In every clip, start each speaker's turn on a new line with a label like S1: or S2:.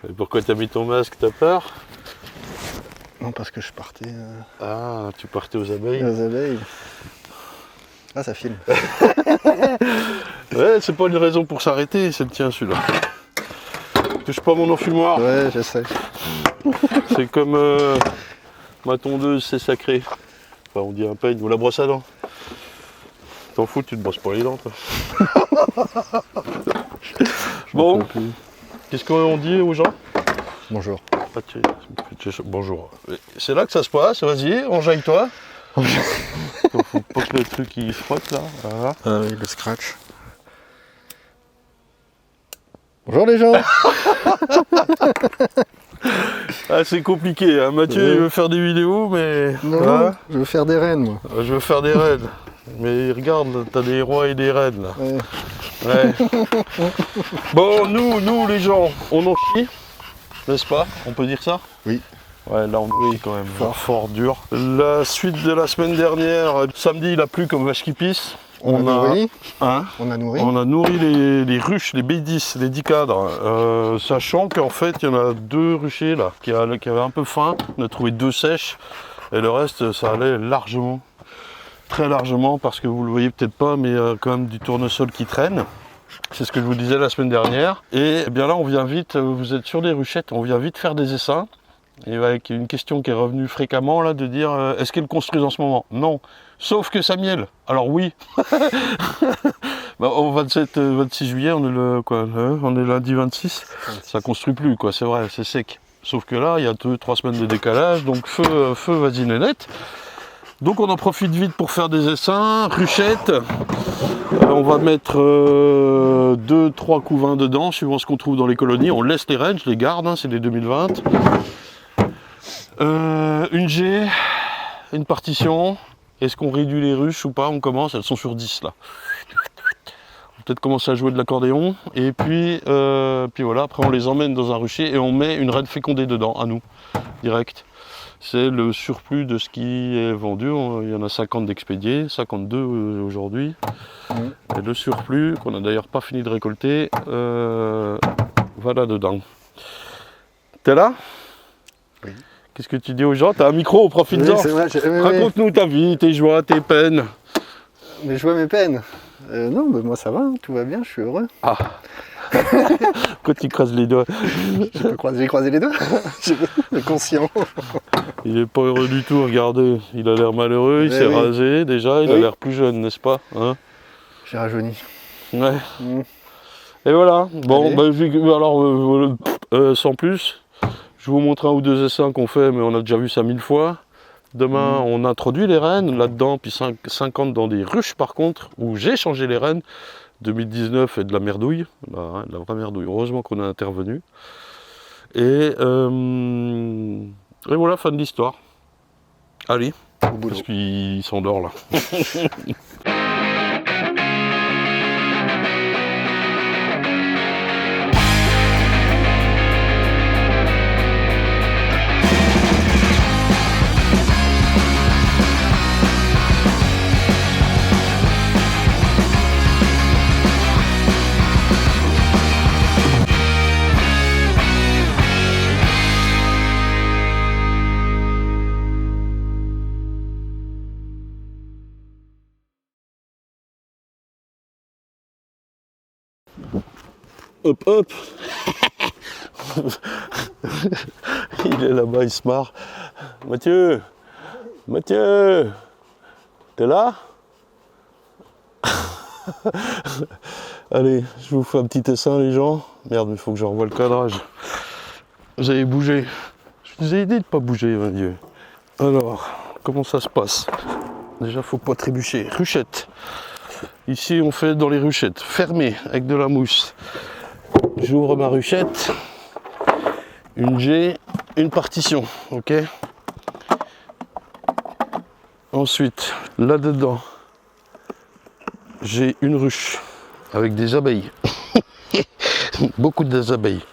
S1: Et pourquoi t'as mis ton masque? T'as peur?
S2: Non, parce que je partais
S1: Ah, tu partais aux abeilles?
S2: aux abeilles. Ah, ça filme.
S1: Ouais, c'est pas une raison pour s'arrêter, c'est le tien celui-là. Touche pas mon enfumoir.
S2: Ouais, je sais.
S1: C'est comme ma tondeuse, c'est sacré. Enfin, on dit un peigne ou la brosse à dents. T'en fous, tu te brosses pas les dents, toi. Bon, qu'est-ce qu'on dit aux gens?
S2: Bonjour.
S1: Ah, bonjour. C'est là que ça se passe, vas-y, enjaille-toi. Faut pas que le truc il frotte là. Voilà.
S2: Ah oui, le scratch. Bonjour les gens.
S1: Ah, c'est compliqué, hein. Mathieu il veut faire des vidéos, mais.
S2: Non,
S1: Hein,
S2: je veux faire des rennes, moi.
S1: je veux faire des raids. Mais regarde, t'as des rois et des reines là.
S2: Ouais.
S1: Ouais. Bon, nous les gens, on en chie, n'est-ce pas? On peut dire ça?
S2: Oui.
S1: Ouais, là on brille quand même,
S2: Fort.
S1: fort dur. La suite de la semaine dernière, samedi il a plu comme vache qui pisse.
S2: On a nourri.
S1: Hein,
S2: On a nourri.
S1: on a nourri les ruches, les B10, les 10 cadres, sachant qu'en fait il y en a 2 ruchers là qui avaient un peu faim. On a trouvé 2 sèches et le reste ça allait largement, très largement, parce que vous le voyez peut-être pas, mais il y a quand même du tournesol qui traîne. C'est ce que je vous disais la semaine dernière. Et bien là on vient vite, vous êtes sur des ruchettes, on vient vite faire des essaims. Et avec une question qui est revenue fréquemment là, de dire est-ce qu'elles construisent en ce moment? Non. Sauf que ça miel. Alors oui. Bah, au 26 juillet, on est lundi 26. Ça construit plus, quoi, c'est vrai, c'est sec. Sauf que là, il y a 2-3 semaines de décalage, donc feu vas-y nénette. Donc on en profite vite pour faire des essaims, ruchettes. On va mettre 2-3 couvains dedans, suivant ce qu'on trouve dans les colonies. On laisse les rennes, je les garde, hein, c'est des 2020. Une G, une partition. Est-ce qu'on réduit les ruches ou pas? On commence, elles sont sur 10 là. On va peut-être commencer à jouer de l'accordéon. Et puis voilà, après on les emmène dans un rucher et on met une reine fécondée dedans, à nous, direct. C'est le surplus de ce qui est vendu. Il y en a 50 d'expédiés, 52 aujourd'hui. Et le surplus, qu'on n'a d'ailleurs pas fini de récolter, voilà dedans. T'es là?
S2: Oui.
S1: Qu'est-ce que tu dis aux gens? T'as un micro, profite-en.
S2: Oui,
S1: Raconte-nous ta vie, tes joies, tes peines.
S2: Mais je vois mes peines. Non, bah, moi ça va, hein, tout va bien, je suis heureux.
S1: Ah. Pourquoi tu creuses les doigts?
S2: J'ai croisé les doigts. C'est conscient.
S1: Il est pas heureux du tout, regardez. Il a l'air malheureux, il s'est rasé déjà, il a l'air plus jeune, n'est-ce pas, hein?
S2: J'ai rajeuni.
S1: Ouais. Et voilà. Bon,
S2: Allez.
S1: bah, alors, sans plus, je vais vous montrer un ou 2 essaims qu'on fait, mais on a déjà vu ça 1000 fois. Demain, on introduit les rennes là-dedans, puis 50 dans des ruches par contre, où j'ai changé les rennes. 2019 et de la merdouille, de la vraie merdouille. Heureusement qu'on a intervenu. Et voilà, fin de l'histoire. Allez, parce qu'il s'endort là. Hop hop. Il est là-bas, il se marre. Mathieu, t'es là? Allez, je vous fais un petit essaim les gens. Merde, il faut que je revoie le cadrage. Vous avez bougé. Je vous ai aidé de pas bouger, mon Dieu. Alors, comment ça se passe? Déjà, faut pas trébucher. Ruchette. Ici, on fait dans les ruchettes, fermées, avec de la mousse. J'ouvre ma ruchette. Une G, une partition, ok? Ensuite, là-dedans, j'ai une ruche avec des abeilles. Beaucoup d'abeilles.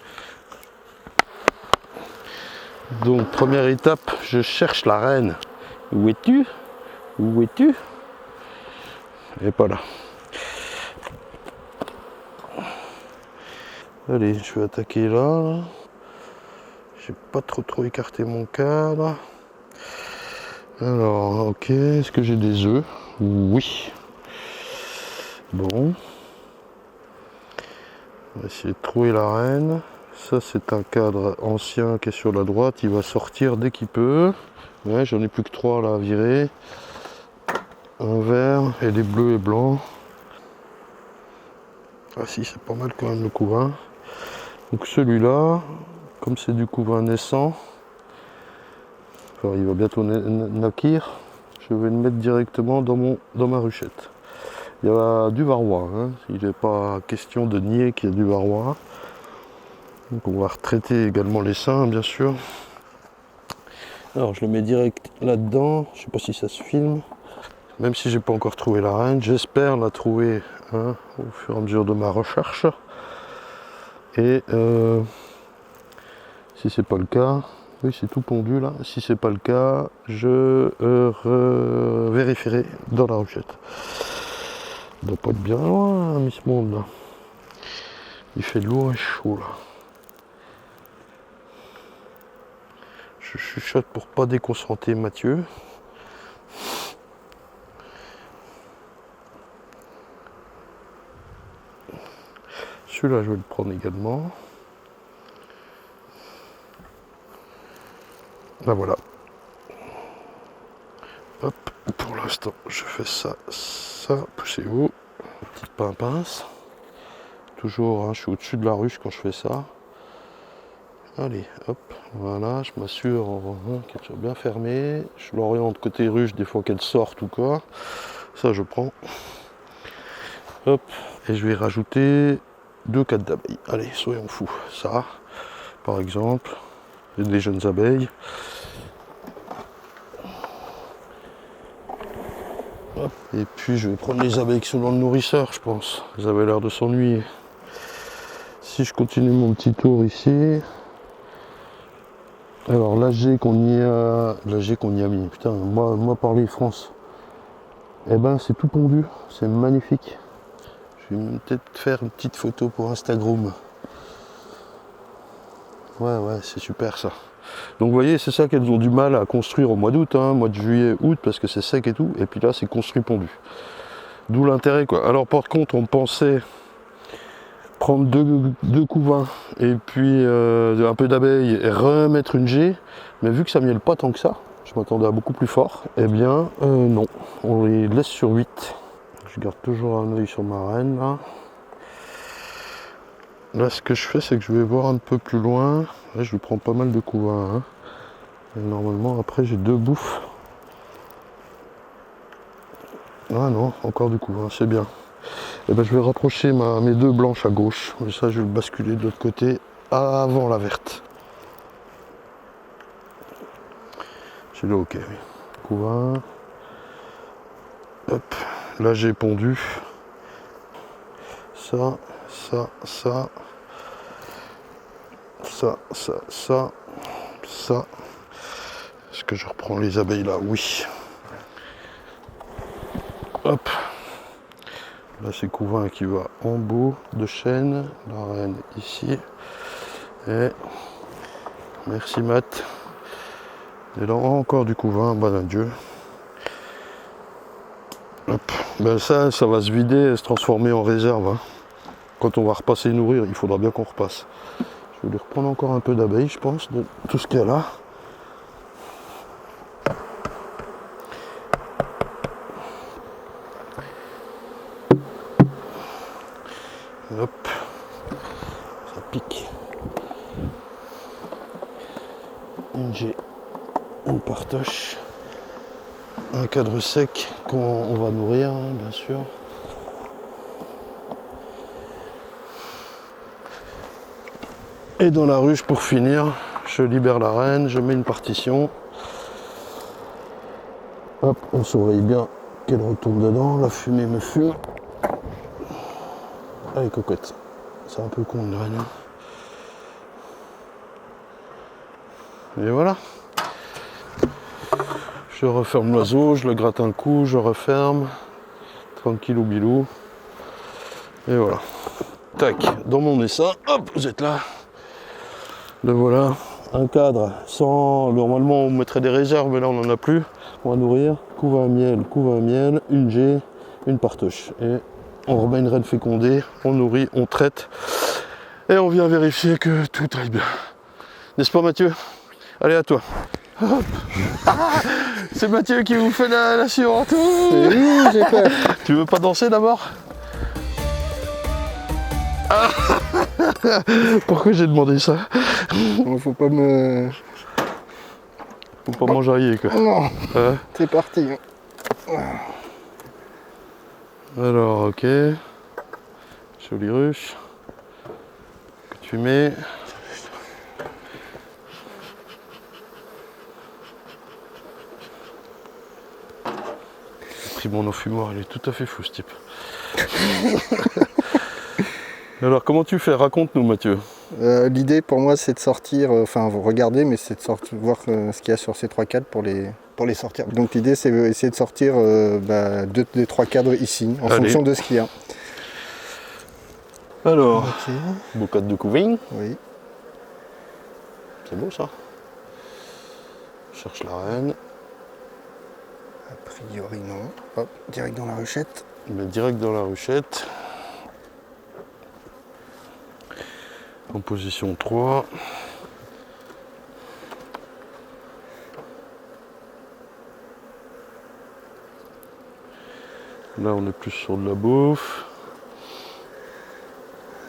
S1: Donc, première étape, je cherche la reine. Où es-tu? Où es-tu? Elle n'est pas là. Allez, je vais attaquer là. J'ai pas trop écarté mon cadre. Alors, ok, est-ce que j'ai des œufs? Oui. Bon. On va essayer de trouver la reine. Ça, c'est un cadre ancien qui est sur la droite. Il va sortir dès qu'il peut. Ouais, j'en ai plus que 3 là à virer. Un vert et des bleus et blancs. Ah si, c'est pas mal quand même le couvain. Donc celui-là, comme c'est du couvain naissant, enfin, il va bientôt naquir, je vais le mettre directement dans ma ruchette. Il y a du varroa, hein. Il n'est pas question de nier qu'il y a du varroa. Donc on va retraiter également les seins, bien sûr. Alors je le mets direct là-dedans, je sais pas si ça se filme. Même si j'ai pas encore trouvé la reine, j'espère la trouver, hein, au fur et à mesure de ma recherche. Et si c'est pas le cas, oui c'est tout pondu là, si c'est pas le cas, je vérifierai dans la ruchette. Il doit pas être bien loin, Miss Monde là. Il fait lourd et chaud là. Je chuchote pour pas déconcentrer Mathieu. Celui-là je vais le prendre également. Là voilà. Hop, pour l'instant je fais ça, poussez-vous. Petite pince. Toujours, hein, je suis au-dessus de la ruche quand je fais ça. Allez, hop, voilà, je m'assure qu'elle soit bien fermée. Je l'oriente côté ruche des fois qu'elle sorte ou quoi. Ça je prends. Hop, et je vais rajouter 2 cadres d'abeilles. Allez, soyons fous. Ça, par exemple, des jeunes abeilles. Hop. Et puis je vais prendre les abeilles qui sont dans le nourrisseur, je pense. Elles avaient l'air de s'ennuyer. Si je continue mon petit tour ici. Alors l'AG qu'on y a mis, putain, moi parler France. Eh ben c'est tout pondu, c'est magnifique. Je vais peut-être faire une petite photo pour Instagram. Ouais, c'est super ça. Donc vous voyez, c'est ça qu'elles ont du mal à construire au mois d'août, hein, mois de juillet, août, parce que c'est sec et tout. Et puis là, c'est construit pondu. D'où l'intérêt, quoi. Alors par contre, on pensait prendre deux couvains et puis un peu d'abeilles et remettre une G. Mais vu que ça miele pas tant que ça, je m'attendais à beaucoup plus fort. Eh bien, non. On les laisse sur 8. Je garde toujours un œil sur ma reine, là. Là, ce que je fais, c'est que je vais voir un peu plus loin. Là, je lui prends pas mal de couvains. Hein. Et normalement, après, j'ai 2 bouffes. Ah non, encore du couvain, c'est bien. Et ben, je vais rapprocher mes 2 blanches à gauche. Et ça, je vais le basculer de l'autre côté avant la verte. C'est là, ok. Couvain. Hop. Là, j'ai pondu. Ça. Est-ce que je reprends les abeilles là? Oui. Hop. Là c'est couvain qui va en bout de chaîne. La reine ici. Et merci Matt. Et là encore du couvain, bon adieu. Hop. Ben ça va se vider et se transformer en réserve. Hein. Quand on va repasser nourrir, il faudra bien qu'on repasse. Je vais lui reprendre encore un peu d'abeilles, je pense, de tout ce qu'il y a là. Hop, ça pique. Une G, une partoche, un cadre sec qu'on va nourrir, hein, bien sûr. Et dans la ruche, pour finir, je libère la reine, je mets une partition. Hop, on surveille bien qu'elle retombe dedans, la fumée me fume. Allez cocotte, c'est un peu con une reine. Et voilà. Je referme l'oiseau, je le gratte un coup, je referme. Tranquille ou bilou. Et voilà. Tac, dans mon essaim, hop, vous êtes là. Le voilà. un cadre sans... Normalement on mettrait des réserves, mais là on n'en a plus. On va nourrir, couvain à miel, une G, une partouche. Et on remet une reine fécondée, on nourrit, on traite. Et on vient vérifier que tout aille bien. N'est-ce pas Mathieu? Allez, à toi. Hop. Ah, c'est Mathieu qui vous fait la suivante.
S2: Oui, j'ai peur.
S1: Tu veux pas danser d'abord? Ah. Pourquoi j'ai demandé ça?
S2: Faut pas me...
S1: Faut pas m'enjailler quoi.
S2: Non, c'est parti.
S1: Alors, ok. Jolie ruche. Que tu mets. J'ai pris mon enfumoir, il est tout à fait fou ce type. Alors, comment tu fais? Raconte-nous, Mathieu.
S2: L'idée pour moi c'est de sortir, enfin vous regardez, mais c'est de sortir, voir ce qu'il y a sur ces 3 cadres pour les sortir. Donc l'idée c'est essayer de sortir 2 des 3 cadres ici, en fonction de ce qu'il y a.
S1: Alors,
S2: Ok.
S1: beau cadre de couvain.
S2: Oui.
S1: C'est beau ça. Je cherche la reine.
S2: A priori non. Hop, direct dans la ruchette.
S1: Mais direct dans la ruchette. En position 3. Là on est plus sur de la bouffe.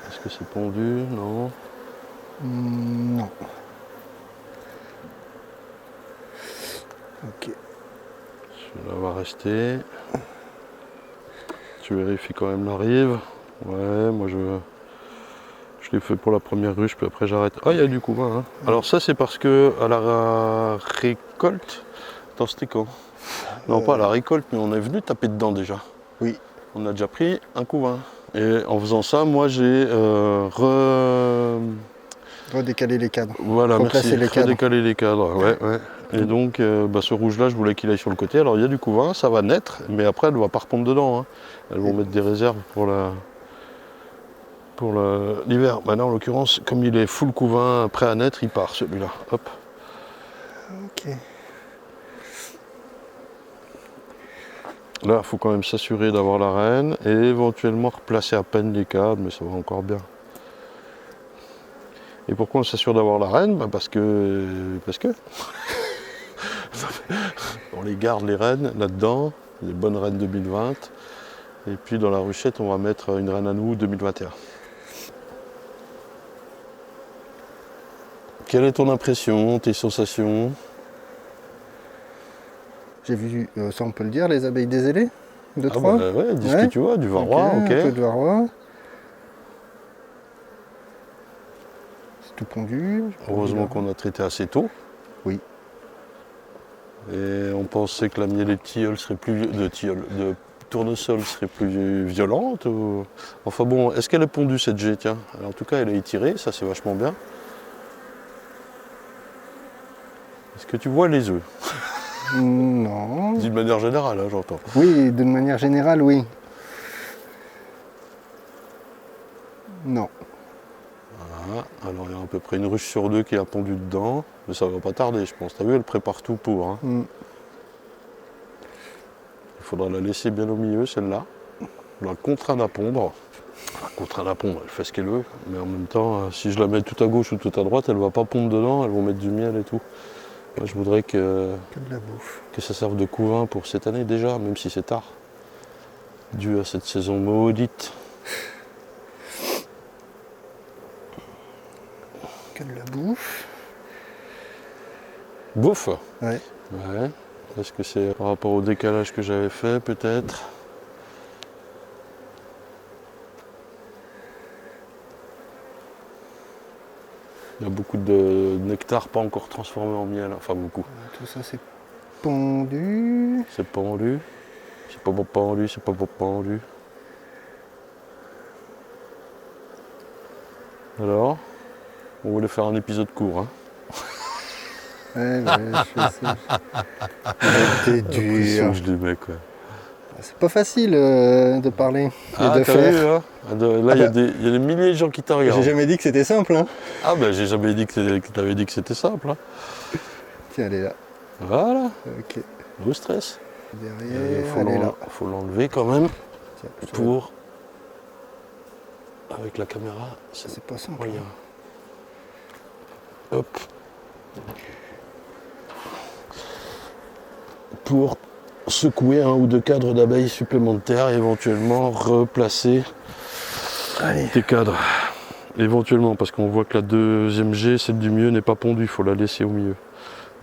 S1: Est-ce que c'est pendu? Non.
S2: Non. Ok.
S1: Celui-là va rester. Tu vérifies quand même la rive. Ouais, moi je l'ai fait pour la première ruche, puis après j'arrête. Ah, il y a du couvain. Hein. Alors ça c'est parce que à la récolte. Attends, c'était quand? Non, pas à la récolte, mais on est venu taper dedans déjà.
S2: Oui.
S1: On a déjà pris un couvain. Et en faisant ça, moi j'ai
S2: Redécaler les cadres.
S1: Voilà,
S2: Replacer
S1: merci.
S2: les cadres.
S1: Redécaler les cadres. Ouais, ouais. Et donc, ce rouge-là, je voulais qu'il aille sur le côté. Alors, il y a du couvain, ça va naître, mais après, elle ne va pas repondre dedans. Hein. Elles vont mettre des réserves pour l'hiver. Maintenant, en l'occurrence, comme il est full couvain, prêt à naître, il part celui-là. Hop.
S2: Ok.
S1: Là, il faut quand même s'assurer d'avoir la reine et éventuellement replacer à peine les cadres, mais ça va encore bien. Et pourquoi on s'assure d'avoir la reine? Parce que on les garde les rennes là-dedans, des bonnes rennes 2020. Et puis dans la ruchette, on va mettre une reine à nous 2021. Quelle est ton impression, tes sensations?
S2: J'ai vu, ça on peut le dire, les abeilles des ailés de
S1: Ah
S2: 3.
S1: bah ouais, dis ce que tu vois, du varroa, ok.
S2: Un peu de varroa. C'est tout pondu.
S1: Heureusement qu'on a traité assez tôt.
S2: Oui.
S1: Et on pensait que la miel et tilleul serait plus de tournesol serait plus violente. Enfin bon, est-ce qu'elle est pondue cette G? Tiens, en tout cas elle est étirée, ça c'est vachement bien. Est-ce que tu vois les œufs?
S2: Non.
S1: D'une manière générale, hein, j'entends.
S2: Oui, d'une manière générale, oui. Non.
S1: Voilà. Alors il y a à peu près une ruche sur 2 qui a pondu dedans, mais ça va pas tarder, je pense. T'as vu, elle prépare tout pour. Hein. Il faudra la laisser bien au milieu, celle-là. On la contraindre à pondre. Enfin, contraindre à pondre, elle fait ce qu'elle veut, mais en même temps, si je la mets tout à gauche ou tout à droite, elle va pas pondre dedans, elles vont mettre du miel et tout. Moi, je voudrais
S2: Que de la bouffe.
S1: que ça serve de couvain pour cette année déjà, même si c'est tard, dû à cette saison maudite.
S2: Que de la bouffe.
S1: Bouffe.
S2: Ouais.
S1: Ouais. Est-ce que c'est par rapport au décalage que j'avais fait, peut-être? Il y a beaucoup de nectar pas encore transformé en miel, enfin beaucoup.
S2: Tout ça c'est pondu.
S1: C'est pendu. C'est pas pendu, c'est pas pendu. Alors, on voulait faire un épisode court, hein.
S2: Ouais, je sais. T'es dur.
S1: Je dis mec, quoi.
S2: C'est pas facile de parler et
S1: Ah,
S2: de
S1: t'as
S2: faire.
S1: vu, hein? Là, il y a des milliers de gens qui te regardent.
S2: J'ai jamais dit que c'était simple. Hein.
S1: Ah, ben, j'ai jamais dit que t'avais dit que c'était simple. Hein.
S2: Tiens, elle est là.
S1: Voilà,
S2: Ok.
S1: no stress.
S2: Derrière, elle est là.
S1: Faut l'enlever quand même
S2: Tiens,
S1: pour. Avec la caméra,
S2: c'est pas simple.
S1: moyen. Hop. Pour secouer un ou deux cadres d'abeilles supplémentaires et éventuellement replacer tes cadres. Éventuellement, parce qu'on voit que la deuxième G, celle du milieu, n'est pas pondue, il faut la laisser au milieu.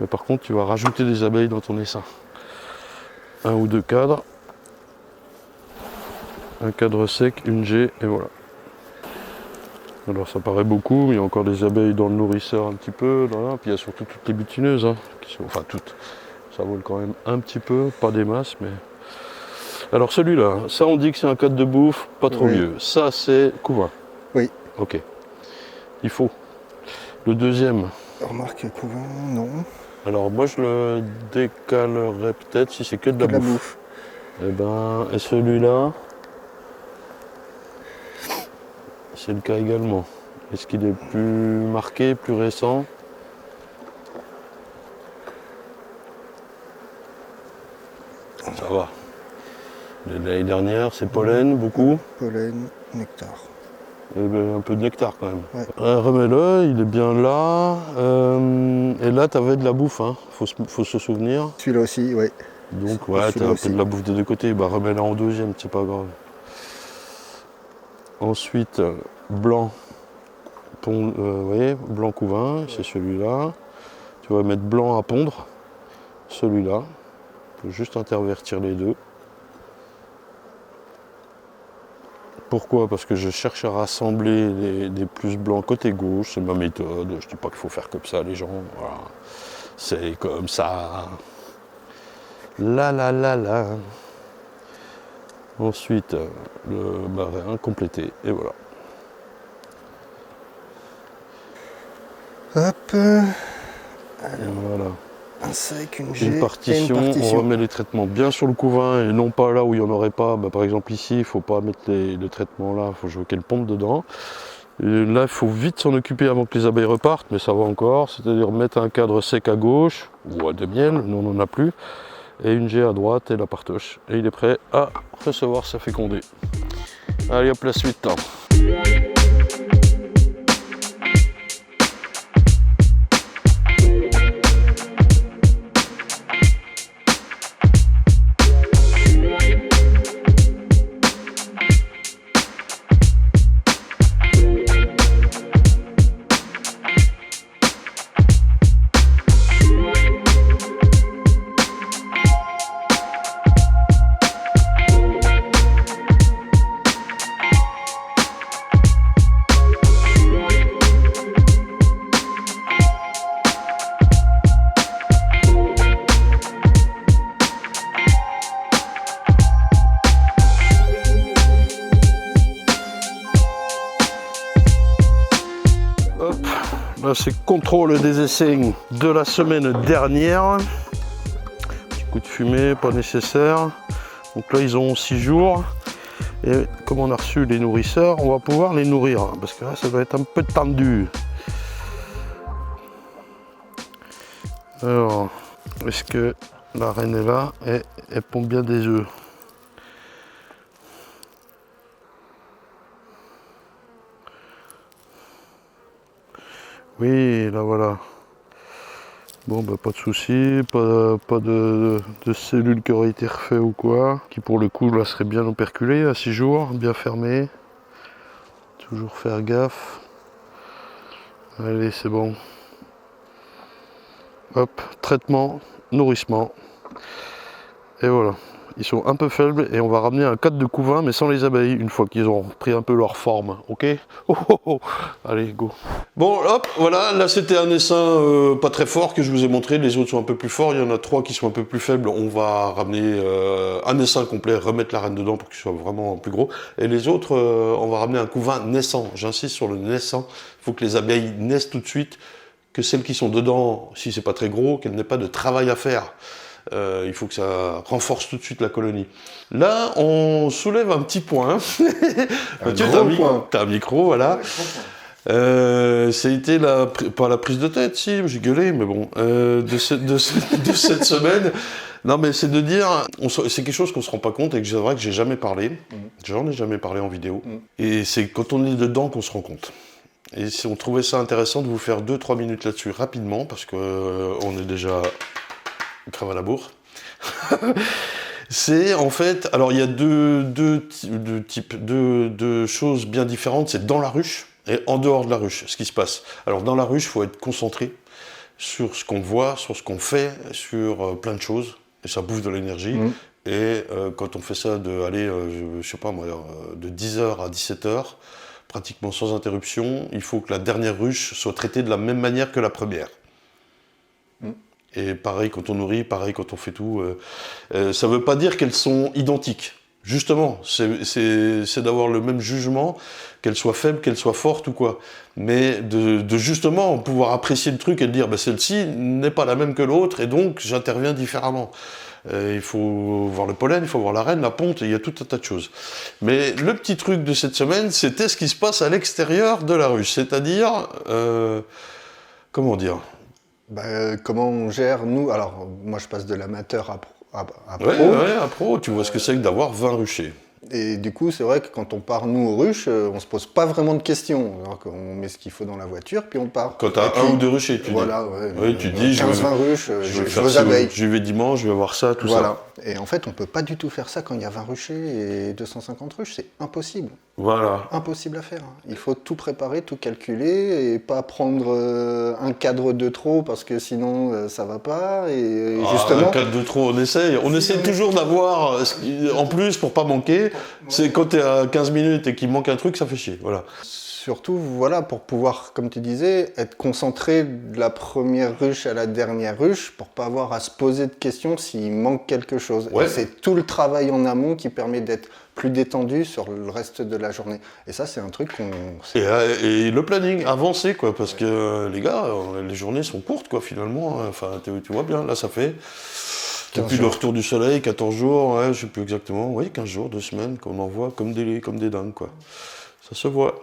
S1: Mais par contre, tu vas rajouter des abeilles dans ton essaim. Un ou deux cadres. Un cadre sec, une G, et voilà. Alors ça paraît beaucoup, mais il y a encore des abeilles dans le nourrisseur un petit peu, là, puis il y a surtout toutes les butineuses, hein, enfin toutes. Ça vole quand même un petit peu, pas des masses, mais... Alors celui-là, ça on dit que c'est un cadre de bouffe, pas trop vieux. Ça c'est couvain.
S2: Oui.
S1: Ok. Il faut. Le deuxième.
S2: Remarque couvain, non.
S1: Alors moi je le décalerais peut-être si c'est que de la bouffe. Et ben, et celui-là, c'est le cas également. Est-ce qu'il est plus marqué, plus récent? Ça va. L'année dernière, c'est pollen, beaucoup.
S2: Pollen, nectar.
S1: Et un peu de nectar quand même.
S2: Ouais.
S1: Remets-le, il est bien là. Et là, tu avais de la bouffe, hein. Faut se souvenir.
S2: Celui-là aussi, oui.
S1: Donc, ouais, tu as un peu de la bouffe des deux côtés. Bah, remets-la en deuxième, c'est pas grave. Ensuite, blanc. Vous voyez, blanc couvain, c'est celui-là. Tu vas mettre blanc à pondre, celui-là. Il faut juste intervertir les deux. Pourquoi? Parce que je cherche à rassembler des plus blancs côté gauche, c'est ma méthode. Je ne dis pas qu'il faut faire comme ça les gens. Voilà. C'est comme ça. La. Ensuite, le marin complété. Et voilà.
S2: Hop.
S1: Et voilà.
S2: Un sec, une G
S1: Une partition, on remet les traitements bien sur le couvain et non pas là où il n'y en aurait pas. Bah, par exemple ici, il ne faut pas mettre le traitement là, il faut jouer qu'elle pompe dedans. Et là, il faut vite s'en occuper avant que les abeilles repartent, mais ça va encore. C'est-à-dire mettre un cadre sec à gauche, ou à de miel, nous on n'en a plus, et une G à droite et la partoche. Et il est prêt à recevoir sa fécondée. Allez hop, la suite. Là, c'est contrôle des essais de la semaine dernière. Petit coup de fumée, pas nécessaire. Donc là, ils ont 6 jours. Et comme on a reçu les nourrisseurs, on va pouvoir les nourrir. Parce que là, ça doit être un peu tendu. Alors, est-ce que la reine est là et elle pond bien des œufs? Oui, là voilà. Bon, bah, pas de souci, pas de cellules qui auraient été refaites ou quoi. Qui pour le coup là serait bien operculé à 6 jours, bien fermé. Toujours faire gaffe. Allez, c'est bon. Hop, traitement, nourrissement. Et voilà. Ils sont un peu faibles et on va ramener un cadre de couvain mais sans les abeilles une fois qu'ils ont pris un peu leur forme, ok? Allez, go. Bon, hop, voilà, là c'était un essaim pas très fort que je vous ai montré, les autres sont un peu plus forts, il y en a 3 qui sont un peu plus faibles, on va ramener un essaim complet, remettre la reine dedans pour qu'il soit vraiment plus gros, et les autres, on va ramener un couvain naissant, j'insiste sur le naissant, il faut que les abeilles naissent tout de suite, que celles qui sont dedans, si c'est pas très gros, qu'elles n'aient pas de travail à faire. Il faut que ça renforce tout de suite la colonie. Là, on soulève un petit point. Mathieu, t'as un micro, voilà. Ça a été pas la prise de tête, si, j'ai gueulé, mais bon, de cette semaine. Non, mais c'est de dire, c'est quelque chose qu'on se rend pas compte et que c'est vrai que j'ai jamais parlé. J'en ai jamais parlé en vidéo. Et c'est quand on est dedans qu'on se rend compte. Et on trouvait ça intéressant de vous faire 2-3 minutes là-dessus rapidement, parce qu'on est déjà crève à la bourre. C'est en fait, alors il y a deux choses bien différentes, c'est dans la ruche et en dehors de la ruche, ce qui se passe. Alors dans la ruche, il faut être concentré sur ce qu'on voit, sur ce qu'on fait, sur plein de choses, et ça bouffe de l'énergie. Et quand on fait ça je sais pas moi, de 10h à 17h, pratiquement sans interruption, il faut que la dernière ruche soit traitée de la même manière que la première. Et pareil quand on nourrit, pareil quand on fait tout. Ça ne veut pas dire qu'elles sont identiques. Justement, c'est d'avoir le même jugement, qu'elles soient faibles, qu'elles soient fortes ou quoi. Mais de justement pouvoir apprécier le truc et de dire celle-ci n'est pas la même que l'autre et donc j'interviens différemment. Il faut voir le pollen, il faut voir la reine, la ponte, il y a tout un tas de choses. Mais le petit truc de cette semaine, c'était ce qui se passe à l'extérieur de la ruche. C'est-à-dire, comment dire ?
S2: Comment on gère, nous, alors moi je passe de l'amateur à pro.
S1: Ouais, à pro, tu vois ce que c'est que d'avoir 20 ruchers.
S2: Et du coup, c'est vrai que quand on part, nous, aux ruches, on se pose pas vraiment de questions. Alors on met ce qu'il faut dans la voiture, puis on part.
S1: Quand tu as un ou deux ruchers, tu dis.
S2: Voilà, ouais.
S1: Oui, tu dis,
S2: 15-20 ruches,
S1: je vais faire ça, je vais dimanche, je vais voir ça, tout ça.
S2: Et en fait, on peut pas du tout faire ça quand il y a 20 ruchers et 250 ruches, c'est impossible.
S1: Voilà.
S2: Impossible à faire. Il faut tout préparer, tout calculer, et pas prendre un cadre de trop, parce que sinon, ça va pas. Et justement...
S1: Un cadre de trop, on essaie toujours d'avoir, en plus, pour pas manquer. C'est quand t'es à 15 minutes et qu'il manque un truc, ça fait chier, voilà.
S2: Surtout, voilà, pour pouvoir, comme tu disais, être concentré de la première ruche à la dernière ruche, pour pas avoir à se poser de questions s'il manque quelque chose. Ouais. Et c'est tout le travail en amont qui permet d'être plus détendu sur le reste de la journée. Et ça, c'est un truc qu'on...
S1: Et le planning, avancer, quoi, parce que les gars, les journées sont courtes, quoi, finalement. Enfin, tu vois bien, là, ça fait... Depuis le retour du soleil, 14 jours, ouais, je sais plus exactement, oui, 15 jours, 2 semaines, qu'on envoie comme des dingues, quoi. Ça se voit.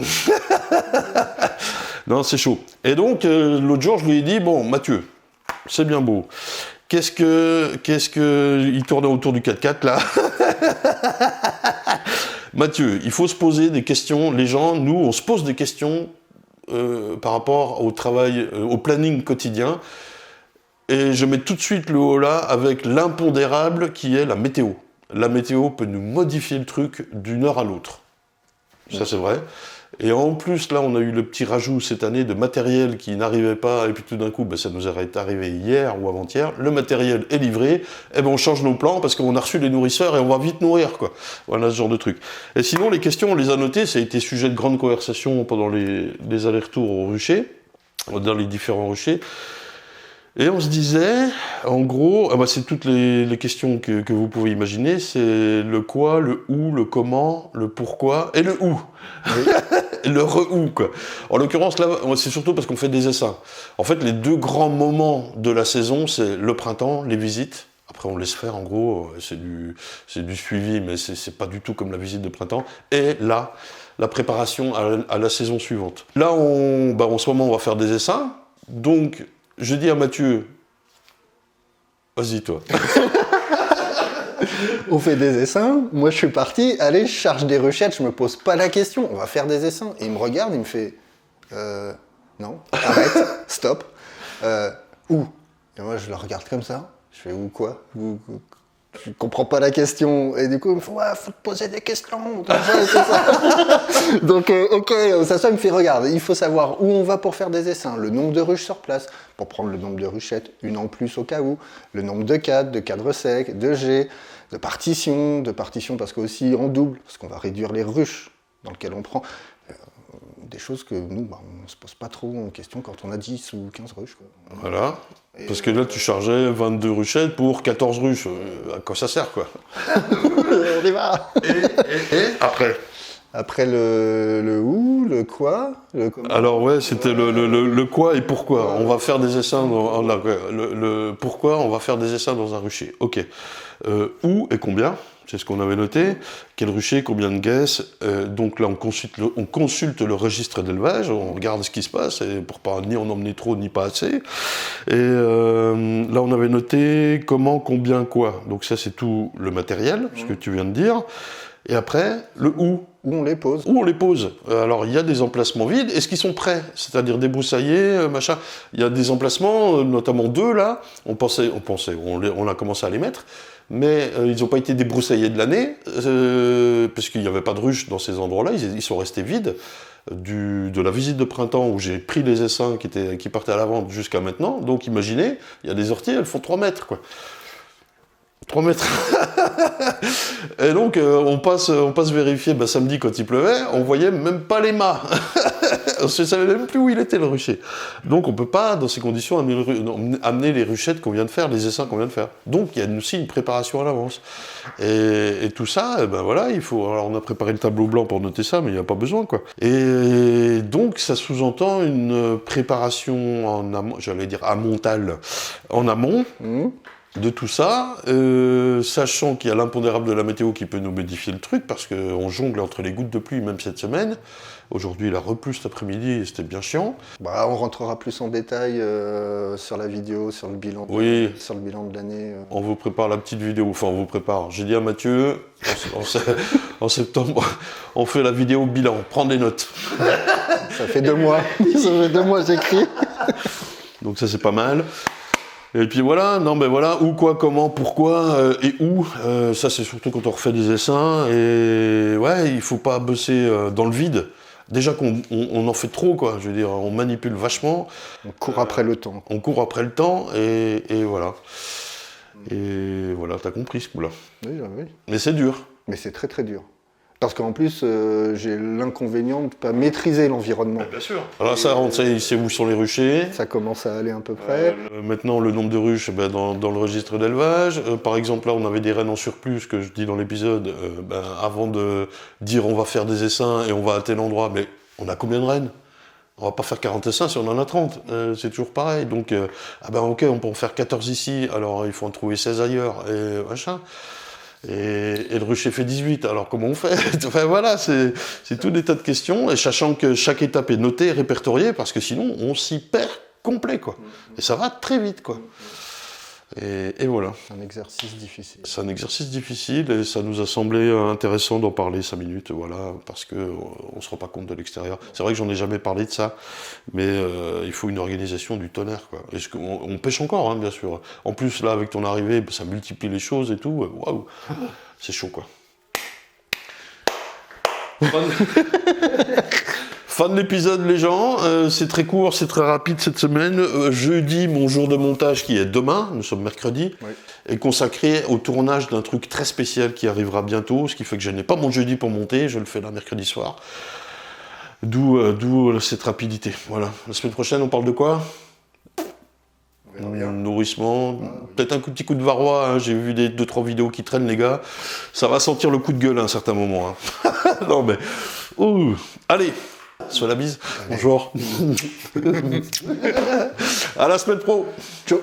S1: Non, c'est chaud. Et donc, l'autre jour, je lui ai dit, bon, Mathieu, c'est bien beau. Qu'est-ce que... Il tournait autour du 4x4, là. Mathieu, il faut se poser des questions. Les gens, nous, on se pose des questions par rapport au travail, au planning quotidien. Et je mets tout de suite le haut là avec l'impondérable qui est la météo. La météo peut nous modifier le truc d'une heure à l'autre. Ça, c'est vrai. Et en plus, là, on a eu le petit rajout cette année de matériel qui n'arrivait pas, et puis tout d'un coup, ça nous est arrivé hier ou avant-hier, le matériel est livré, et on change nos plans parce qu'on a reçu les nourrisseurs et on va vite nourrir, quoi. Voilà, ce genre de truc. Et sinon, les questions, on les a notées, ça a été sujet de grande conversation pendant les allers-retours au rucher, dans les différents ruchers. Et on se disait, en gros, c'est toutes les questions que vous pouvez imaginer, c'est le quoi, le où, le comment, le pourquoi et le où. Oui. Le re-où, quoi. En l'occurrence, là, c'est surtout parce qu'on fait des essaims. En fait, les deux grands moments de la saison, c'est le printemps, les visites. Après, on laisse faire, en gros, c'est du suivi, mais c'est pas du tout comme la visite de printemps. Et là, la préparation à la saison suivante. Là, en ce moment, on va faire des essaims. Donc, je dis à Mathieu, vas-y toi.
S2: On fait des essaims, moi je suis parti, allez, je charge des ruchettes, je me pose pas la question, on va faire des essaims. Et il me regarde, il me fait, non, arrête, stop, où ? Et moi je le regarde comme ça, je fais où quoi ? Je comprends pas la question. Et du coup, il me fait, ouais, faut te poser des questions. Donc, ok, ça il me fait, regarde, il faut savoir où on va pour faire des essaims, le nombre de ruches sur place, pour prendre le nombre de ruchettes, une en plus au cas où, le nombre de cadres secs, de G, de partitions parce qu'aussi en double, parce qu'on va réduire les ruches dans lesquelles on prend. Des choses que nous, on se pose pas trop en question quand on a 10 ou 15 ruches, quoi.
S1: Voilà. Parce que là, tu chargeais 22 ruchettes pour 14 ruches. À quoi ça sert, quoi?
S2: On y va.
S1: Et après
S2: Après le où, le quoi, le comment.
S1: Alors ouais, c'était le quoi et pourquoi. On va faire des essaims dans le pourquoi on va faire des essaims dans un rucher. Ok. Où et combien, c'est ce qu'on avait noté. Quel rucher, combien de guesses. Donc là, on consulte le registre d'élevage, on regarde ce qui se passe et pour pas ni en emmener trop ni pas assez. Et là, on avait noté comment, combien, quoi. Donc ça, c'est tout le matériel, ce que tu viens de dire. Et après, le où.
S2: Où on les pose.
S1: Où on les pose. Alors, il y a des emplacements vides. Est-ce qu'ils sont prêts? C'est-à-dire débroussaillés, machin. Il y a des emplacements, notamment 2 là. On a commencé à les mettre. Mais ils n'ont pas été débroussaillés de l'année, parce qu'il n'y avait pas de ruche dans ces endroits-là. Ils sont restés vides. De la visite de printemps où j'ai pris les essaims qui partaient à la vente jusqu'à maintenant. Donc, imaginez, il y a des orties, elles font 3 mètres, quoi. 3 mètres. Et donc, on passe vérifier, samedi quand il pleuvait, on voyait même pas les mâts. On ne savait même plus où il était le rucher. Donc, on peut pas, dans ces conditions, amener les ruchettes qu'on vient de faire, les essaims qu'on vient de faire. Donc, il y a aussi une préparation à l'avance. Et tout ça, voilà, il faut... Alors, on a préparé le tableau blanc pour noter ça, mais il n'y a pas besoin, quoi. Et donc, ça sous-entend une préparation en amont, j'allais dire amontale, en amont. De tout ça, sachant qu'il y a l'impondérable de la météo qui peut nous modifier le truc, parce qu'on jongle entre les gouttes de pluie, même cette semaine. Aujourd'hui, il a replu cet après-midi et c'était bien chiant.
S2: On rentrera plus en détail sur la vidéo, sur le bilan, sur le bilan de l'année.
S1: On vous prépare la petite vidéo, enfin on vous prépare. J'ai dit à Mathieu, en septembre, on fait la vidéo bilan, prends des notes.
S2: Ça fait 2 mois, ça fait 2 mois j'écris.
S1: Donc ça c'est pas mal. Et puis voilà, où, quoi, comment, pourquoi et où. Ça c'est surtout quand on refait des essaims. Et ouais, il faut pas bosser dans le vide. Déjà qu'on en fait trop, quoi. Je veux dire, on manipule vachement.
S2: On court après le temps.
S1: On court après le temps et voilà. Et voilà, t'as compris ce coup-là.
S2: Oui.
S1: Mais c'est dur.
S2: Mais c'est très très dur. Parce qu'en plus, j'ai l'inconvénient de ne pas maîtriser l'environnement.
S1: Bien sûr. Alors ça, on sait où sont les ruchers.
S2: Ça commence à aller à peu près.
S1: Maintenant, le nombre de ruches dans le registre d'élevage. Par exemple, là, on avait des rennes en surplus, ce que je dis dans l'épisode. Avant de dire on va faire des essaims et on va à tel endroit, mais on a combien de rennes? On va pas faire 40 essaims si on en a 30. C'est toujours pareil. Donc, ok, on peut en faire 14 ici, alors il faut en trouver 16 ailleurs, et machin. Et le rucher fait 18, alors comment on fait? Enfin voilà, c'est tout des tas de questions, et sachant que chaque étape est notée, répertoriée, parce que sinon on s'y perd complet, quoi. Et ça va très vite, quoi. Et voilà.
S2: C'est un exercice difficile.
S1: C'est un exercice difficile, et ça nous a semblé intéressant d'en parler 5 minutes, voilà, parce qu'on ne se rend pas compte de l'extérieur. C'est vrai que j'en ai jamais parlé de ça, mais il faut une organisation du tonnerre, quoi. On pêche encore, hein, bien sûr. En plus, là, avec ton arrivée, ça multiplie les choses et tout. Waouh, c'est chaud, quoi. Fin de l'épisode, les gens. C'est très court, c'est très rapide cette semaine. Jeudi, mon jour de montage qui est demain, nous sommes mercredi, est consacré au tournage d'un truc très spécial qui arrivera bientôt, ce qui fait que je n'ai pas mon jeudi pour monter, je le fais là mercredi soir. D'où cette rapidité. Voilà. La semaine prochaine, on parle de quoi? Nourrissement, peut-être un petit coup de varroa, hein. J'ai vu 2-3 vidéos qui traînent, les gars. Ça va sentir le coup de gueule à un certain moment. Hein. Non mais... Allez, soit la bise. Bonjour. À la semaine pro.
S2: Ciao.